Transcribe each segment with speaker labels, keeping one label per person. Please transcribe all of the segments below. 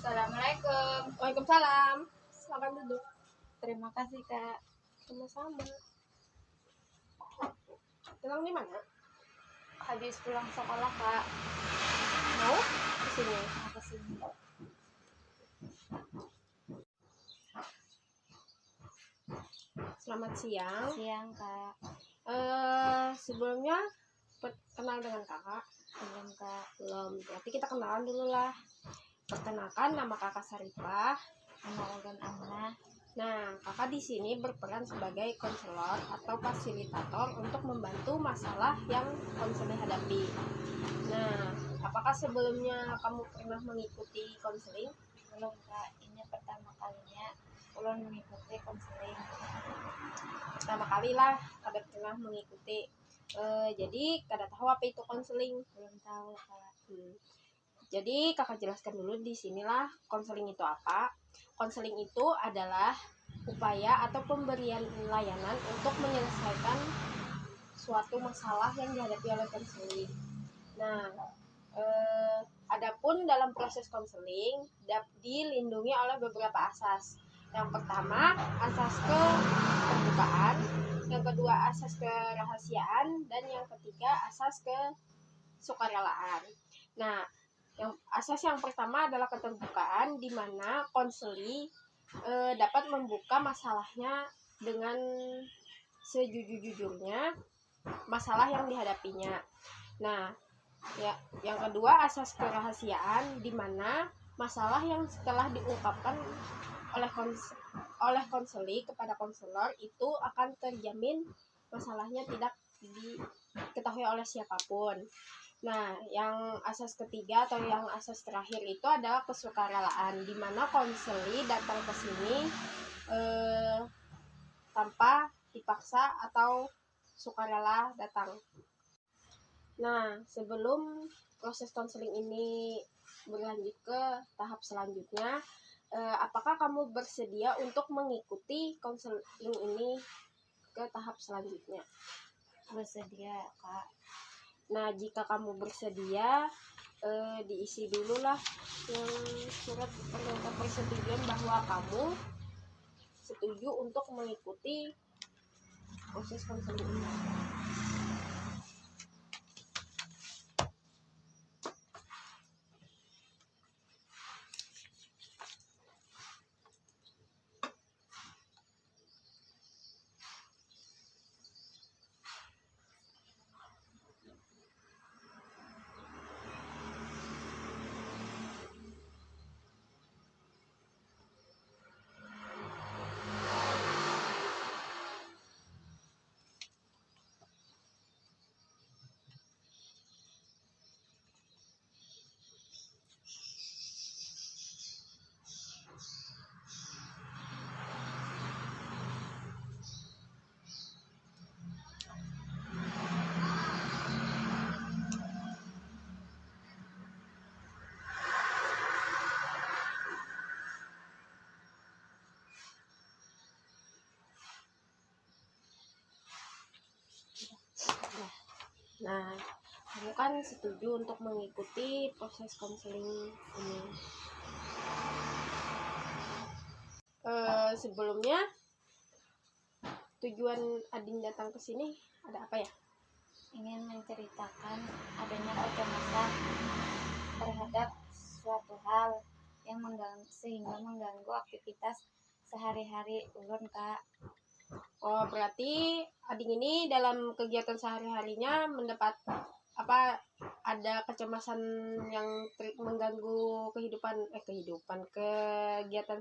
Speaker 1: Assalamualaikum.
Speaker 2: Waalaikumsalam. Silakan duduk.
Speaker 1: Terima kasih, Kak.
Speaker 2: Sama-sama. Pulang di mana?
Speaker 1: Habis pulang sekolah, Kak.
Speaker 2: Mau ke sini.
Speaker 1: Mau ke sini.
Speaker 2: Selamat siang.
Speaker 1: Siang, Kak.
Speaker 2: Sebelumnya kenal dengan kakak?
Speaker 1: Belum, Kak.
Speaker 2: Belum. Berarti kita kenalan dulu lah. Perkenalkan, nama kakak Sarifah.
Speaker 1: Nama Ogan Amna.
Speaker 2: Nah, kakak di sini berperan sebagai konselor atau fasilitator untuk membantu masalah yang konselor hadapi. Nah, apakah sebelumnya kamu pernah mengikuti konseling?
Speaker 1: Belum, Kak. Ini pertama kalinya ulun mengikuti konseling.
Speaker 2: Pertama kali lah kada pernah mengikuti. Jadi kada tahu apa itu konseling.
Speaker 1: Belum tahu, Kak.
Speaker 2: Jadi kakak jelaskan dulu di sinilah konseling itu apa. Konseling itu adalah upaya atau pemberian layanan untuk menyelesaikan suatu masalah yang dihadapi oleh konseling. Nah, adapun dalam proses konseling dilindungi oleh beberapa asas. Yang pertama, asas keterbukaan, yang kedua asas kerahasiaan, dan yang ketiga asas kesukarelaan. Nah, asas yang pertama adalah keterbukaan, di mana konseli dapat membuka masalahnya dengan sejujur-jujurnya masalah yang dihadapinya. Nah, yang kedua asas kerahasiaan, di mana masalah yang setelah diungkapkan oleh konseli kepada konselor itu akan terjamin masalahnya tidak diketahui oleh siapapun. Nah, yang asas ketiga atau yang asas terakhir itu adalah kesukarelaan, di mana konseli datang ke sini tanpa dipaksa atau sukarela datang. Nah, sebelum proses konseling ini berlanjut ke tahap selanjutnya, apakah kamu bersedia untuk mengikuti konseling ini ke tahap selanjutnya?
Speaker 1: Bersedia, Kak.
Speaker 2: Nah, jika kamu bersedia, diisi dulu lah yang surat pernyataan persetujuan bahwa kamu setuju untuk mengikuti proses konseling ini. Nah, kamu kan setuju untuk mengikuti proses konseling ini. Sebelumnya, tujuan Adin datang ke sini ada apa ya?
Speaker 1: Ingin menceritakan adanya kecemasan terhadap suatu hal yang sehingga mengganggu aktivitas sehari-hari ulun, Kak.
Speaker 2: Oh, berarti Ading ini dalam kegiatan sehari-harinya mendapat ada kecemasan yang mengganggu kegiatan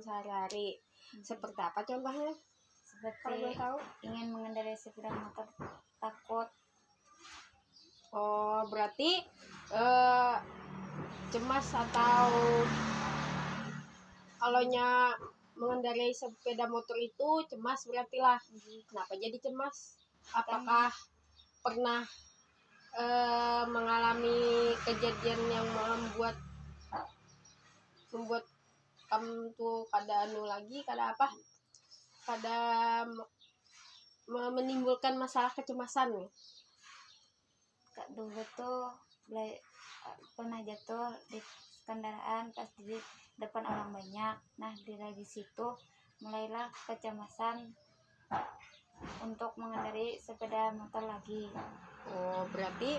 Speaker 2: sehari-hari. Seperti apa contohnya?
Speaker 1: Seperti ingin mengendarai sepeda motor takut.
Speaker 2: Oh, berarti cemas atau kalaunya mengendarai sepeda motor itu cemas berarti lah. Kenapa jadi cemas? Apakah pernah mengalami kejadian yang membuat kamu tuh kada menimbulkan masalah kecemasan nih?
Speaker 1: Kak, dulu tuh pernah jatuh di kendaraan pas di depan orang banyak. Nah dari situ mulailah kecemasan untuk mengendarai sepeda motor lagi.
Speaker 2: Oh, berarti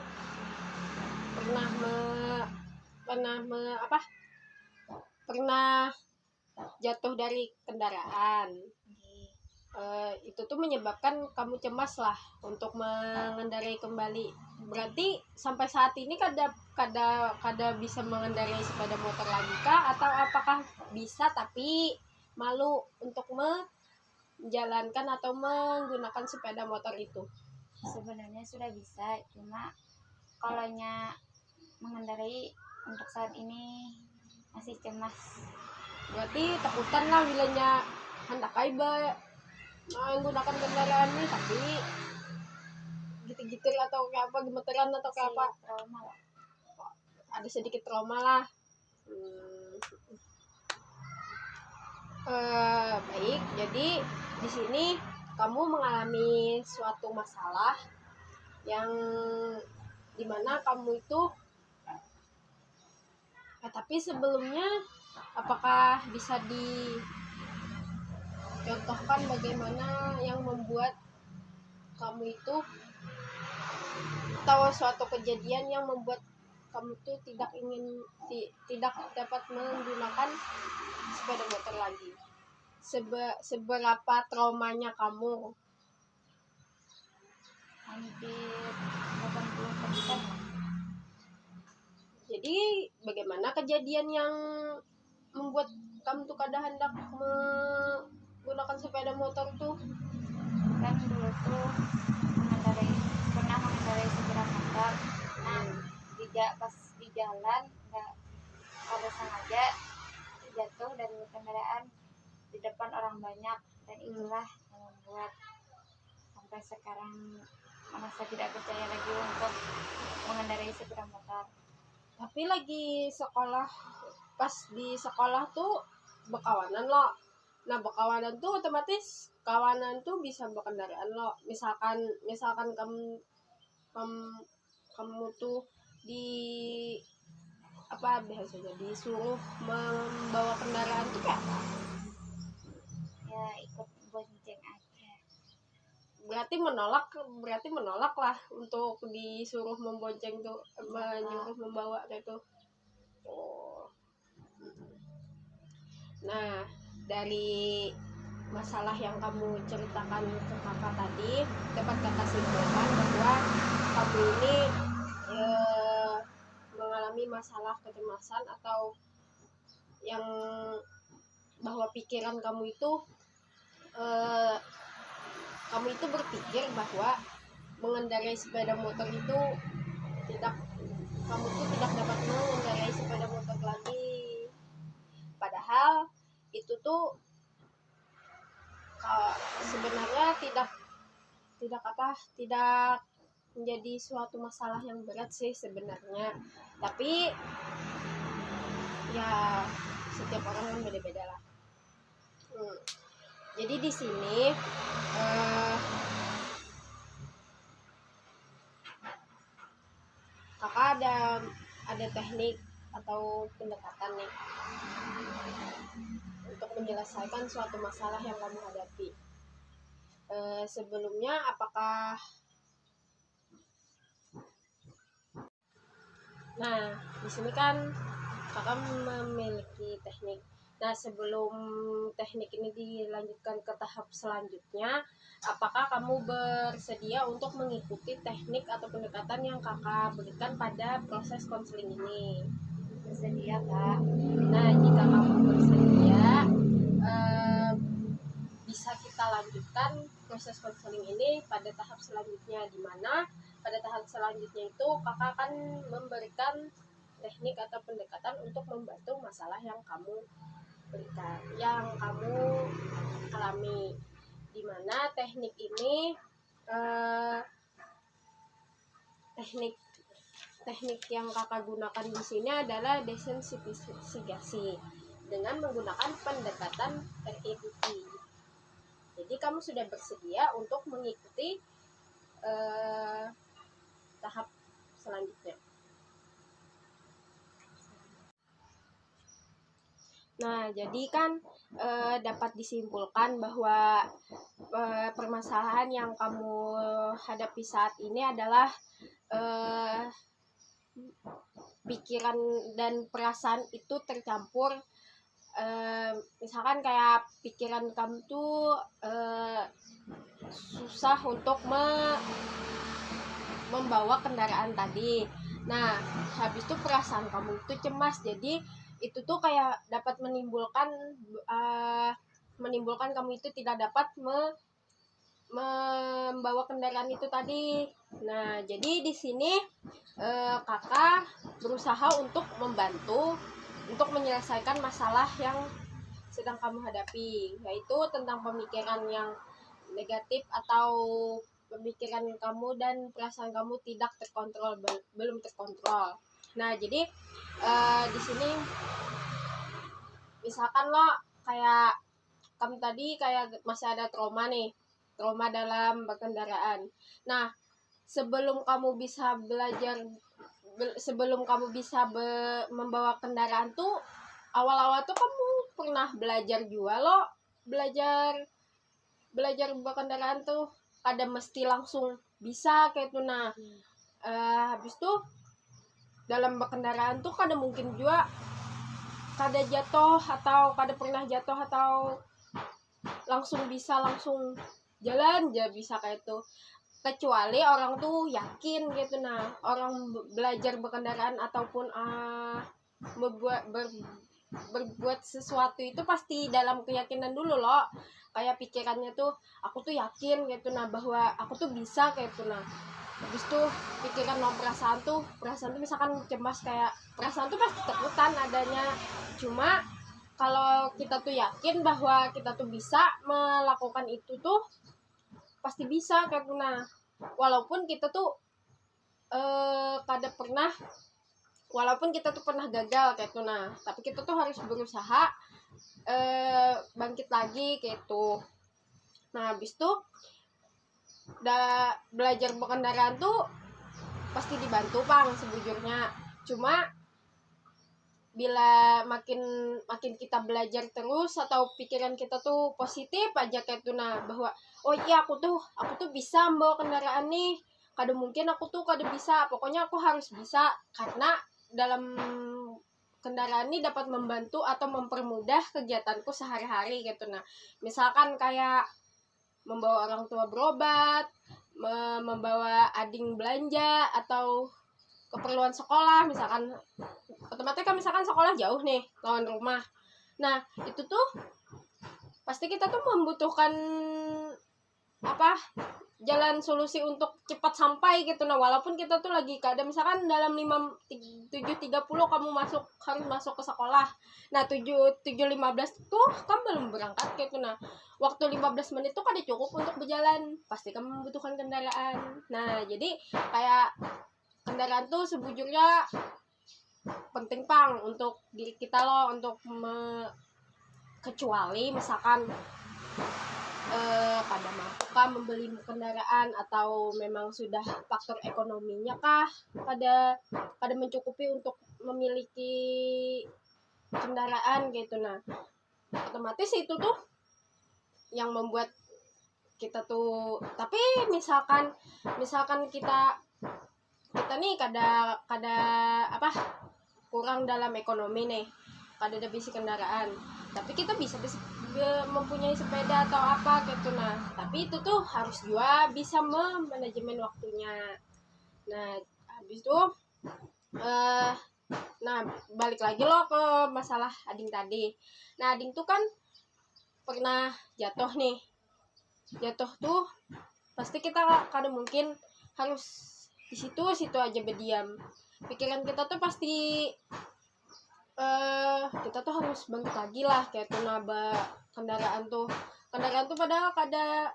Speaker 2: pernah pernah jatuh dari kendaraan. Itu tuh menyebabkan kamu cemas lah untuk mengendarai kembali. Berarti sampai saat ini kada bisa mengendarai sepeda motor lagi kah, atau apakah bisa tapi malu untuk menjalankan atau menggunakan sepeda motor itu?
Speaker 1: Sebenarnya sudah bisa, cuma kalau mengendarai untuk saat ini masih cemas.
Speaker 2: Berarti takutan lah bilanya hendak kaiba menggunakan kendaraan ini, tapi gitu-gitu atau kayak apa, gemeteran atau kayak apa,
Speaker 1: Trauma lah.
Speaker 2: ada sedikit trauma lah. Baik, jadi di sini kamu mengalami suatu masalah yang dimana kamu itu tapi sebelumnya apakah bisa dicontohkan bagaimana yang membuat kamu itu, atau suatu kejadian yang membuat kamu itu tidak dapat menggunakan sepeda motor lagi? Seberapa traumanya kamu?
Speaker 1: Hampir 80%.
Speaker 2: Jadi bagaimana kejadian yang membuat kamu tuh kada hendak menggunakan sepeda motor tuh?
Speaker 1: Kan dulu tuh pernah mengendarai sepeda motor. Nah pas di jalan nggak ada sengaja jatuh dari kendaraan di depan orang banyak, dan itulah yang membuat sampai sekarang merasa tidak percaya lagi untuk mengendarai sepeda motor.
Speaker 2: Tapi lagi sekolah, pas di sekolah tuh berkawanan lo. Nah berkawanan tuh otomatis kawanan tuh bisa berkendaraan lo. Misalkan kamu tuh biasanya disuruh membawa kendaraan tuh kayak apa?
Speaker 1: Ya ikut bonceng aja.
Speaker 2: Berarti menolak lah untuk disuruh membonceng tuh, menyuruh membawa gitu. Oh. Nah, dari masalah yang kamu ceritakan ke kakak tadi, dapat kakak simpulkan bahwa kamu ini mengalami masalah kecemasan, atau yang bahwa pikiran kamu itu berpikir bahwa mengendarai sepeda motor itu kamu tuh tidak dapat mengendarai sepeda motor lagi. Padahal itu tuh sebenarnya tidak menjadi suatu masalah yang berat sih sebenarnya. Tapi ya setiap orang kan beda-beda lah. Jadi di sini kakak ada teknik atau pendekatan nih untuk menyelesaikan suatu masalah yang kamu hadapi. Sebelumnya di sini kan kakak memiliki teknik. Nah, sebelum teknik ini dilanjutkan ke tahap selanjutnya, apakah kamu bersedia untuk mengikuti teknik atau pendekatan yang kakak berikan pada proses konseling ini?
Speaker 1: Bersedia, Kak.
Speaker 2: Nah, jika kamu bersedia, bisa kita lanjutkan proses konseling ini pada tahap selanjutnya, di mana pada tahap selanjutnya itu kakak akan memberikan teknik atau pendekatan untuk membantu masalah yang kamu alami, di mana teknik ini teknik yang kakak gunakan di sini adalah desensitisasi dengan menggunakan pendekatan REBT. Jadi kamu sudah bersedia untuk mengikuti tahap selanjutnya. Nah, jadi kan dapat disimpulkan bahwa permasalahan yang kamu hadapi saat ini adalah eh, pikiran dan perasaan itu tercampur. Misalkan kayak pikiran kamu tuh susah untuk membawa kendaraan tadi. Nah, habis itu perasaan kamu itu cemas, jadi itu tuh kayak dapat menimbulkan kamu itu tidak dapat membawa kendaraan itu tadi. Nah, jadi di sini kakak berusaha untuk membantu untuk menyelesaikan masalah yang sedang kamu hadapi, yaitu tentang pemikiran yang negatif atau pemikiran kamu dan perasaan kamu tidak terkontrol, belum terkontrol. Nah, jadi di sini misalkan lo kayak kamu tadi kayak masih ada trauma nih, trauma dalam berkendaraan. Nah, sebelum kamu bisa belajar, sebelum kamu bisa membawa kendaraan tuh, awal-awal tuh kamu pernah belajar juga lo, belajar berkendaraan tuh kada mesti langsung bisa kayak tuh. Nah, habis tuh dalam berkendaraan tuh kada mungkin juga kada jatuh atau kada pernah jatuh atau langsung bisa langsung jalan aja bisa kayak itu, kecuali orang tuh yakin gitu. Nah, orang belajar berkendaraan ataupun berbuat sesuatu itu pasti dalam keyakinan dulu loh, kayak pikirannya tuh aku tuh yakin gitu, nah bahwa aku tuh bisa kayak itu. Nah, habis tuh pikiran sama perasaan tuh misalkan cemas, kayak perasaan tuh pasti takutan adanya. Cuma kalau kita tuh yakin bahwa kita tuh bisa melakukan itu tuh pasti bisa kayak gitu. Nah, walaupun kita tuh kada pernah, walaupun kita tuh pernah gagal kayak gitu. Nah, tapi kita tuh harus berusaha bangkit lagi kayak gitu. Nah, habis tuh belajar berkendaraan tuh pasti dibantu pang sebujurnya. Cuma bila makin kita belajar terus atau pikiran kita tuh positif aja kayak tuh, nah bahwa oh iya aku tuh bisa bawa kendaraan nih, kada mungkin aku tuh kada bisa, pokoknya aku harus bisa, karena dalam kendaraan ini dapat membantu atau mempermudah kegiatanku sehari-hari gitu. Nah, misalkan kayak membawa orang tua berobat, membawa ading belanja atau keperluan sekolah, misalkan otomatis kan misalkan sekolah jauh nih lawan rumah. Nah, itu tuh pasti kita tuh membutuhkan jalan solusi untuk cepat sampai gitu. Nah, walaupun kita tuh lagi keadaan misalkan dalam 7.30 kamu harus masuk ke sekolah. Nah, 7.15 tuh kamu belum berangkat gitu. Nah, waktu 15 menit tuh kan cukup untuk berjalan. Pasti kamu membutuhkan kendaraan. Nah, jadi kayak kendaraan tuh sebujurnya penting pang untuk diri kita loh, untuk kecuali misalkan pada mampu kah membeli kendaraan atau memang sudah faktor ekonominya kah pada mencukupi untuk memiliki kendaraan gitu. Nah, otomatis itu tuh yang membuat kita tuh, tapi misalkan kita nih kada kurang dalam ekonomi nih, kada ada bisi kendaraan, tapi kita bisa mempunyai sepeda atau apa gitu. Nah, tapi itu tuh harus juga bisa manajemen waktunya. Nah, habis itu nah balik lagi loh ke masalah ading tadi. Nah, ading tuh kan pernah jatuh tuh pasti kita kada mungkin harus di situ aja berdiam. Pikiran kita tuh pasti kita tuh harus bangkit lagi lah kayak tuh. Naba kendaraan tuh padahal kada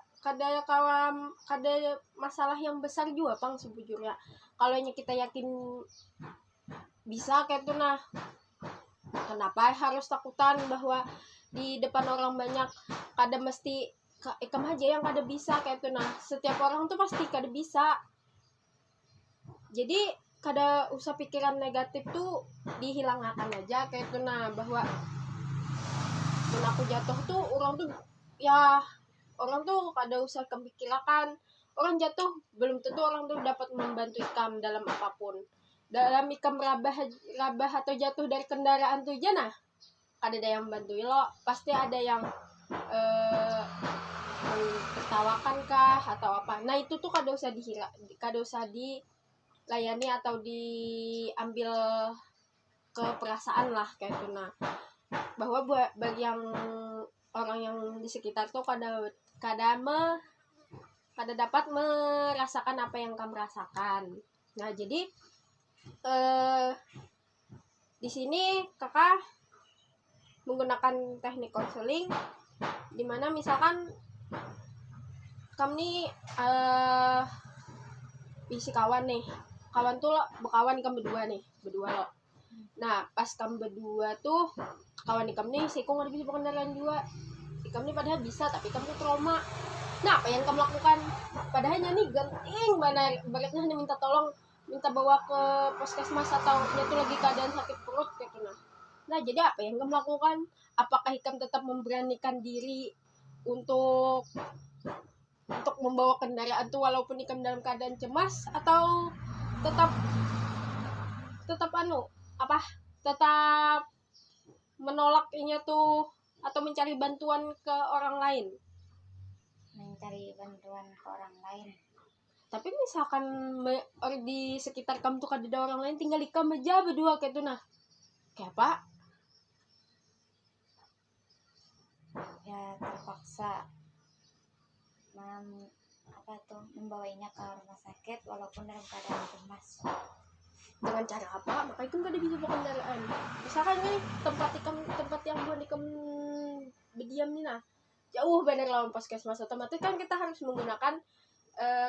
Speaker 2: masalah yang besar juga pang sebujurnya. Kalau kita yakin bisa kayak tuh, nah kenapa harus takutan bahwa di depan orang banyak kada mesti ikam aja yang kada bisa kayak tuh. Nah, setiap orang tuh pasti kada bisa, jadi kada usah pikiran negatif tuh dihilangkan aja kayak tuh. Nah, bahwa mun aku jatuh tuh orang tuh kada usah kepikiran, orang jatuh belum tentu orang tuh dapat membantu ikam dalam apapun. Dalam ikam rabah atau jatuh dari kendaraan tuh aja nah kada ada yang bantuin lo, pasti ada yang tertawakan kah atau apa. Nah itu tuh kada usah dilayani atau diambil ke perasaan lah kayak itu. Nah bahwa bagi yang orang yang di sekitar tuh kada dapat merasakan apa yang kamu rasakan. Nah jadi di sini kakak menggunakan teknik konseling, dimana misalkan kamu nih isi kawan tuh lo berkawan kamu berdua lo. Nah pas kamu berdua tuh kawan ikam nih sikung ada bisa berkendaraan juga, ikam nih padahal bisa tapi kamu tuh trauma. Nah apa yang kamu lakukan? Padahalnya nih genting baratnya hanya minta tolong, minta bawa ke puskesmas atau dia tuh lagi keadaan sakit perut gitu. Nah jadi apa yang kamu lakukan? Apakah ikam tetap memberanikan diri untuk membawa kendaraan tuh walaupun ikam dalam keadaan cemas, atau tetap tetap menolak tuh atau mencari bantuan ke orang lain?
Speaker 1: Mencari bantuan ke orang lain.
Speaker 2: Tapi misalkan di sekitar kamu tuh kada ada orang lain, tinggal ikam aja berdua kayak tuh nah kayak apa?
Speaker 1: Ya terpaksa membawanya ke rumah sakit walaupun dalam keadaan cemas.
Speaker 2: Dengan cara apa? Maka itu kada bisa bawa kendaraan. Misalkan nih tempat yang buat ikam berdiam nih nah jauh bener lawan puskesmas, otomatis kan kita harus menggunakan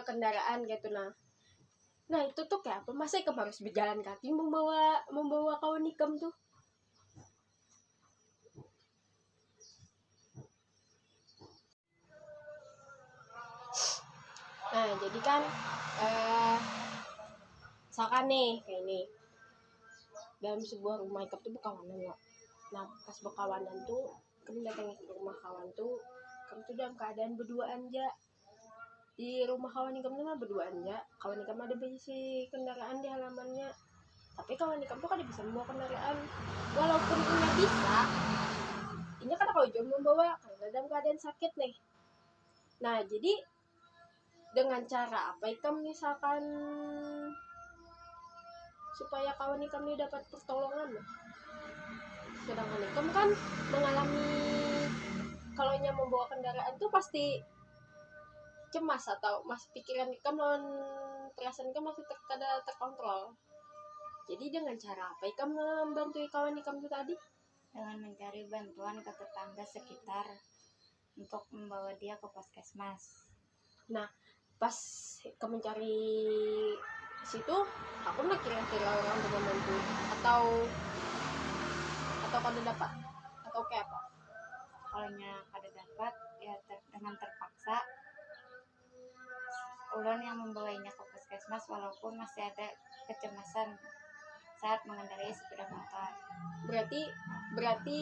Speaker 2: kendaraan gitu. Nah itu tuh kayak apa? Masa ikam harus berjalan kaki membawa kawan ikam tuh? Nah jadi kan misalkan nih kayak ini dalam sebuah rumah ikam tuh berkawanan lo. Nah pas berkawanan tuh kamu datang ke rumah kawan tuh, kamu tuh dalam keadaan berduaan aja di rumah kawan ikam tuh mah berduaan aja. Kawan ikam ada besi kendaraan di halamannya, tapi kawan ikam tuh kada bisa membawa kendaraan. Walaupun punya bisa, ini kan kalau jauh membawa karena dalam keadaan sakit nih. Nah jadi dengan cara apa ikam misalkan supaya kawan ikam ini dapat pertolongan? Sedangkan ikam kan mengalami kalau nya membawa kendaraan tuh pasti cemas atau masih pikiran ikam non perasaan ikam masih kada terkontrol. Jadi dengan cara apa ikam membantu kawan ikam itu tadi?
Speaker 1: Dengan mencari bantuan ke tetangga sekitar untuk membawa dia ke puskesmas.
Speaker 2: Nah pas ikam mencari situ, aku nak kira-kira orang untuk membantu atau kada dapat atau kayak apa?
Speaker 1: Kalau nya kada dapat ya dengan terpaksa ulun yang membawanya ke puskesmas walaupun masih ada kecemasan saat mengendarai sepeda motor.
Speaker 2: Berarti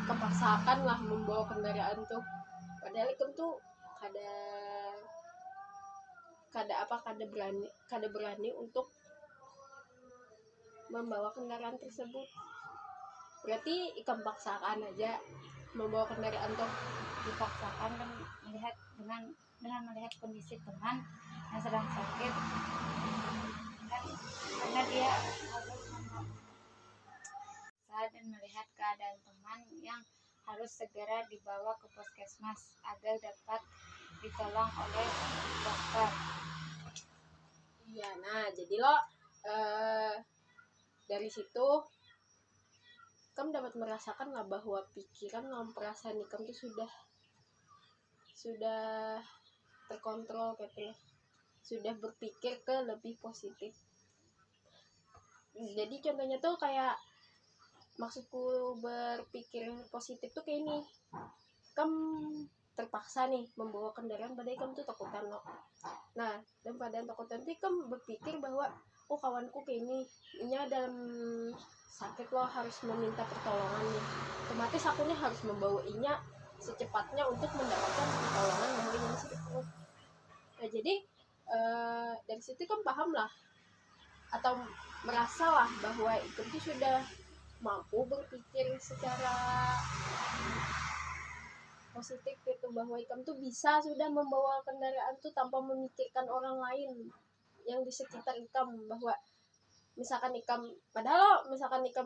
Speaker 2: kepaksakan lah membawa kendaraan tuh, padahal ikam tuh kada berani untuk membawa kendaraan tersebut. Berarti ikam paksakan aja membawa kendaraan tuh.
Speaker 1: Dipaksakan dan dengan melihat kondisi teman yang sedang sakit kan, karena dia harus dan melihat keadaan teman yang harus segera dibawa ke puskesmas agar dapat ditolong oleh dokter.
Speaker 2: Iya, nah jadi lo dari situ kamu dapat merasakan lah bahwa pikiran dan perasaan kamu tuh sudah terkontrol gitu, sudah berpikir ke lebih positif. Jadi contohnya tuh kayak, maksudku berpikir positif tuh kayak ini, kamu terpaksa nih membawa kendaraan, pada ikam tuh takutan loh. Nah, dan pada takutan itu ikam berpikir bahwa oh kawanku kayak ini dalam sakit loh, harus meminta pertolongan nih, otomatis aku nih harus membawa inya secepatnya untuk mendapatkan pertolongan bahwa ini sakit perut. Nah jadi dari situ kan paham lah atau merasa lah bahwa itu sudah mampu berpikir secara positif gitu, bahwa ikam tuh bisa sudah membawa kendaraan tuh tanpa memikirkan orang lain yang di sekitar ikam, bahwa misalkan ikam padahal lo misalkan ikam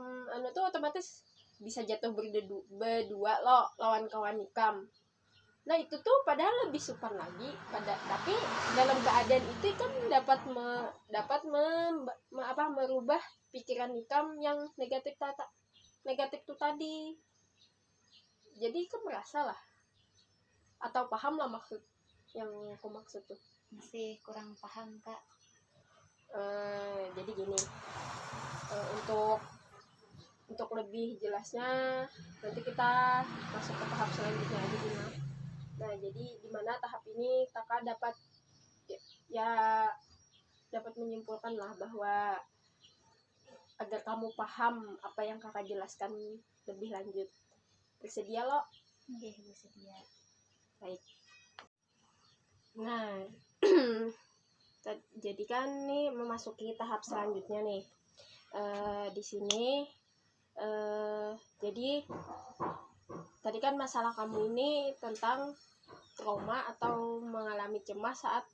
Speaker 2: tuh otomatis bisa jatuh berdua lo lawan kawan ikam. Nah itu tuh padahal lebih sopan lagi tapi dalam keadaan itu kan dapat merubah pikiran ikam yang negatif tuh tadi. Jadi ikam merasa lah atau paham lah maksud yang aku maksud tuh.
Speaker 1: Masih kurang paham Kak.
Speaker 2: Jadi gini, untuk lebih jelasnya nanti kita masuk ke tahap selanjutnya aja gimana. Nah jadi dimana tahap ini kakak dapat dapat menyimpulkan lah bahwa agar kamu paham apa yang kakak jelaskan lebih lanjut. Bersedia lo?
Speaker 1: Oke, bersedia.
Speaker 2: Baik. Nah jadi kan nih memasuki tahap selanjutnya nih. Di sini jadi tadi kan masalah kamu ini tentang trauma atau mengalami cemas saat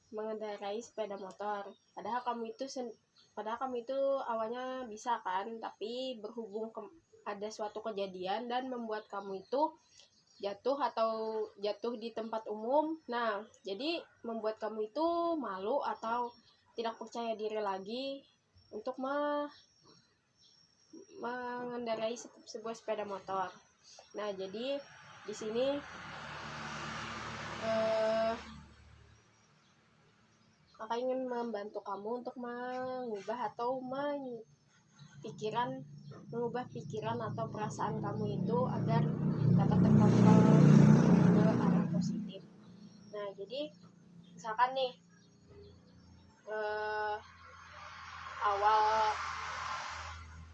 Speaker 2: mengendarai sepeda motor. Padahal kamu itu awalnya bisa kan, tapi berhubung ada suatu kejadian dan membuat kamu itu jatuh di tempat umum. Nah, jadi membuat kamu itu malu atau tidak percaya diri lagi untuk mengendarai sebuah sepeda motor. Nah, jadi di sini kakak ingin membantu kamu untuk mengubah pikiran atau perasaan kamu itu agar dapat terkontrol ke arah positif. Nah jadi misalkan nih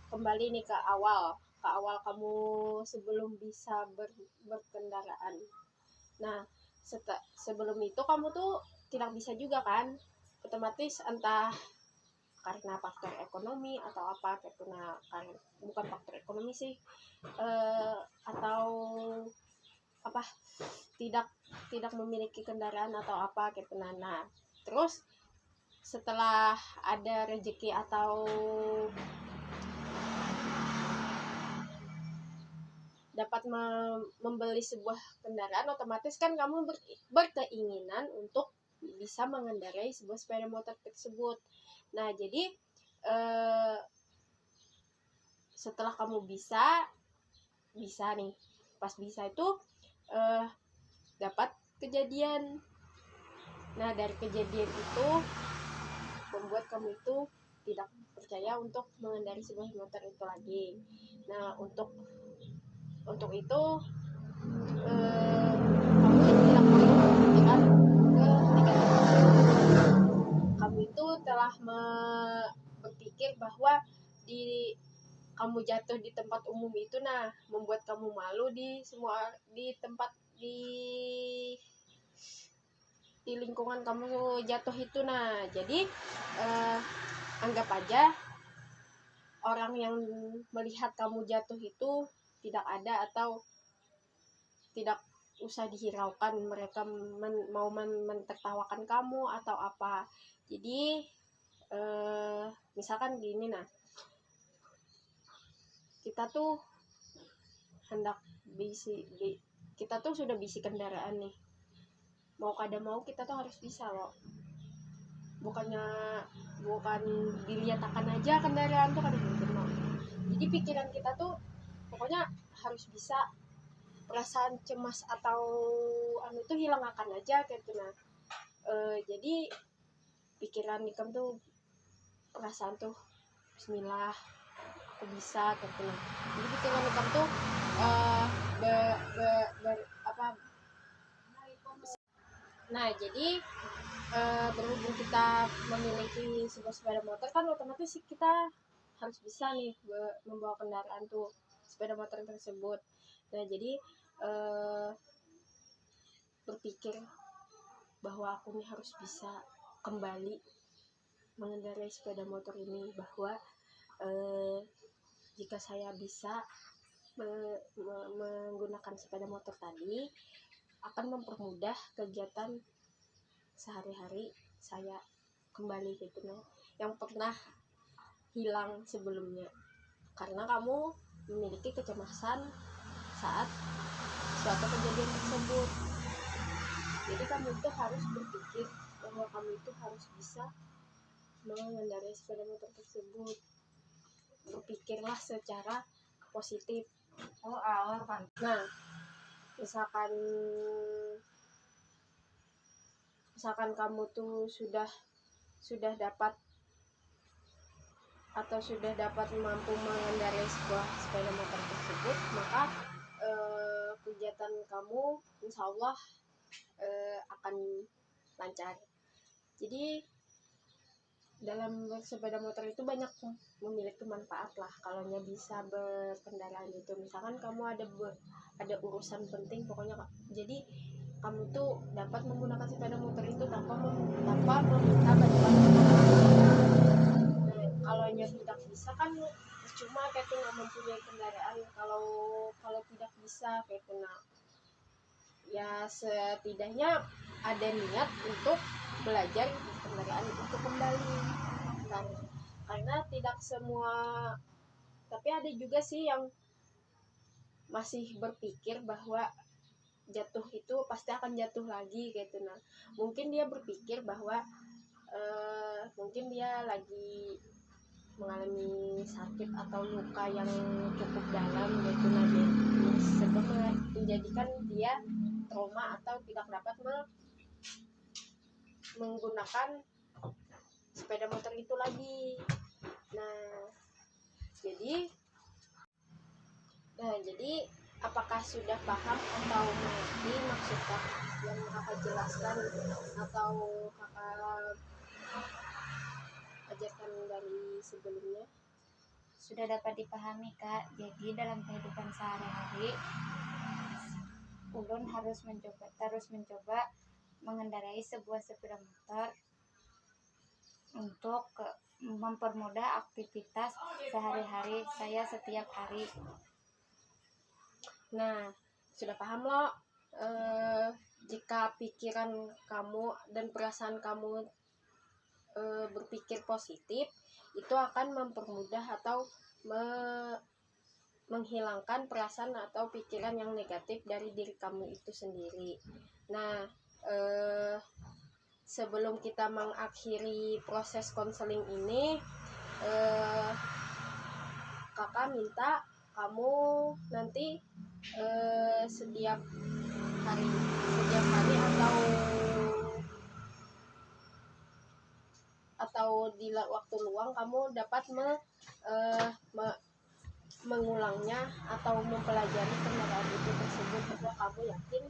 Speaker 2: kembali nih ke awal kamu sebelum bisa berkendaraan. Nah sebelum itu kamu tuh tidak bisa juga kan, otomatis entah karena faktor ekonomi atau apa, bukan faktor ekonomi sih, atau apa tidak memiliki kendaraan atau apa gitu. Nah terus setelah ada rezeki atau dapat membeli sebuah kendaraan, otomatis kan kamu berkeinginan untuk bisa mengendarai sebuah sepeda motor tersebut. Nah jadi setelah kamu bisa nih, pas bisa itu dapat kejadian. Nah dari kejadian itu membuat kamu itu tidak percaya untuk mengendarai sebuah motor itu lagi. Nah untuk itu kamu tidak perlu berpikiran ke negatif. Kamu itu telah berpikir bahwa kamu jatuh di tempat umum itu membuat kamu malu di tempat di lingkungan kamu jatuh itu. Nah jadi anggap aja orang yang melihat kamu jatuh itu tidak ada atau tidak usah dihiraukan, mereka mau mentertawakan kamu atau apa. Jadi misalkan gini, kita tuh kita tuh sudah bisi kendaraan nih, mau kada mau kita tuh harus bisa loh, bukan dilihatkan aja kendaraan tuh kada mungkin loh. Jadi pikiran kita tuh pokoknya harus bisa, perasaan cemas atau itu hilang akan aja gitu. Jadi pikiran ikam tuh, perasaan tuh bismillah aku bisa gitu. Jadi pikiran ikam tuh Nah, jadi berhubung kita memiliki sebuah sepeda motor kan otomatis kita harus bisa nih membawa kendaraan tuh sepeda motor tersebut. Nah, jadi berpikir bahwa aku nih harus bisa kembali mengendarai sepeda motor ini, bahwa jika saya bisa menggunakan sepeda motor tadi akan mempermudah kegiatan sehari-hari saya kembali gitu nah, yang pernah hilang sebelumnya, karena kamu memiliki kecemasan saat suatu kejadian tersebut. Jadi kamu itu harus berpikir bahwa kamu itu harus bisa mengendarai sepeda motor tersebut. Berpikirlah secara positif. Nah, misalkan kamu tuh sudah dapat mampu mengendarai sebuah sepeda motor tersebut, maka kegiatan kamu insya Allah akan lancar. Jadi dalam bersepeda motor itu banyak memiliki manfaat lah kalau bisa berkendaraan itu. Misalkan kamu ada urusan penting pokoknya, jadi kamu tuh dapat menggunakan sepeda motor itu tanpa meminta bantuan. Nah, kalau tidak bisa kan cuma kayak nggak mempunyai kendaraan. Kalau tidak bisa kayak ya setidaknya ada niat untuk belajar kendaraan untuk kembali kan, karena tidak semua, tapi ada juga sih yang masih berpikir bahwa jatuh itu pasti akan jatuh lagi gitu. Nah, mungkin dia berpikir bahwa mungkin dia lagi mengalami sakit atau luka yang cukup dalam gitu, nah sebetulnya menjadikan dia trauma atau tidak dapat menggunakan sepeda motor itu lagi. Nah, jadi apakah sudah paham atau mengerti maksud yang kakak jelaskan atau kakak ajarkan dari sebelumnya?
Speaker 1: Sudah dapat dipahami, Kak. Jadi dalam kehidupan sehari-hari ulun terus mencoba mengendarai sebuah sepeda motor untuk mempermudah aktivitas sehari-hari saya setiap hari.
Speaker 2: Nah, sudah paham loh. Jika pikiran kamu dan perasaan kamu berpikir positif, itu akan mempermudah atau menghilangkan perasaan atau pikiran yang negatif dari diri kamu itu sendiri. Nah, sebelum kita mengakhiri proses konseling ini, kakak minta kamu nanti setiap hari atau di waktu luang kamu dapat mengulangnya atau mempelajari kendaraan itu tersebut, bahwa kamu yakin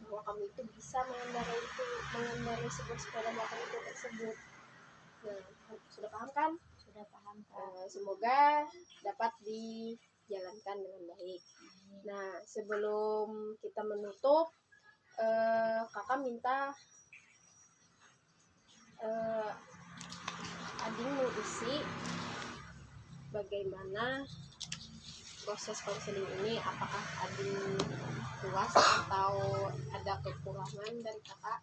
Speaker 2: bahwa kamu itu bisa mengendarai sebuah sepeda motor itu tersebut. Nah, sudah paham kan?
Speaker 1: Sudah paham, Kak.
Speaker 2: Semoga dapat dijalankan dengan baik. Nah, sebelum kita menutup, kakak minta Ading mau isi bagaimana proses konseling ini, apakah Ading puas atau ada kekurangan dari kakak?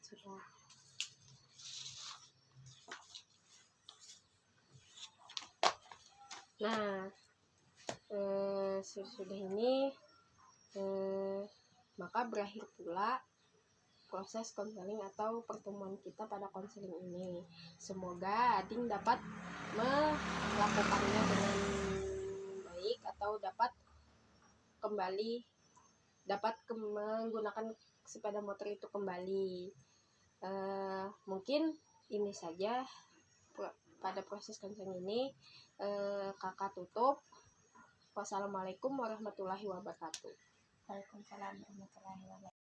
Speaker 2: sudah. Nah, sesudah ini maka berakhir pula proses konseling atau pertemuan kita pada konseling ini. Semoga Ading dapat melakukannya dengan baik atau dapat menggunakan sepeda motor itu kembali. Mungkin ini saja pada proses konseling ini. Kakak tutup. Wassalamualaikum warahmatullahi wabarakatuh.
Speaker 1: Waalaikumsalam warahmatullahi wabarakatuh.